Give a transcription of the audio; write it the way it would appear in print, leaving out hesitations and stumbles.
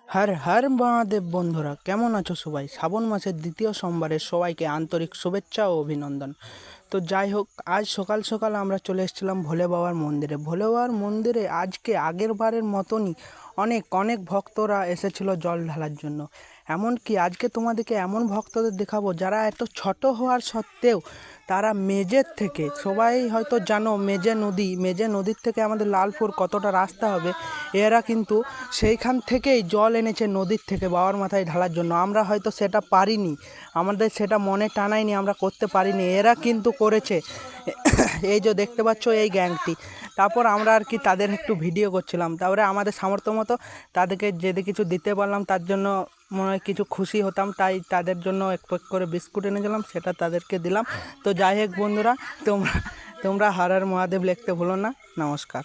হর হর মহাদেব বন্ধুরা, কেমন আছো সবাই? শ্রাবণ মাসের দ্বিতীয় সোমবারে সবাইকে আন্তরিক শুভেচ্ছা ও অভিনন্দন। তো যাই হোক, আজ সকাল সকাল আমরা চলে এসেছিলাম ভোলে বাবার মন্দিরে। ভোলে বাবার মন্দিরে আজকে আগের বারের মতনই অনেক অনেক ভক্তরা এসেছিল জল ঢালার জন্য। এমনকি আজকে তোমাদেরকে এমন ভক্তদের দেখাবো যারা এত ছোট হওয়ার সত্ত্বেও তারা মেজের থেকে, সবাই হয়তো জানো মেজে নদীর থেকে আমাদের লালপুর কতটা রাস্তা হবে, এরা কিন্তু সেইখান থেকেই জল এনেছে নদীর থেকে বাবার মাথায় ঢালার জন্য। আমরা হয়তো সেটা পারিনি, আমাদের সেটা মনে টানায়নি, আমরা করতে পারিনি, এরা কিন্তু করেছে। এই যে দেখতে পাচ্ছ এই গ্যাংটি। তারপর আমরা আর কি তাদের একটু ভিডিও করছিলাম, তারপরে আমাদের সামর্থ্য মতো তাদেরকে যদি কিছু দিতে পারলাম তার জন্য মনে হয় কিছু খুশি হতাম, তাই তাদের জন্য একটু করে বিস্কুট এনেছিলাম, সেটা তাদেরকে দিলাম। তো যাই হোক বন্ধুরা, তোমরা তোমরা হর হর মহাদেব লিখতে ভুলো না। নমস্কার।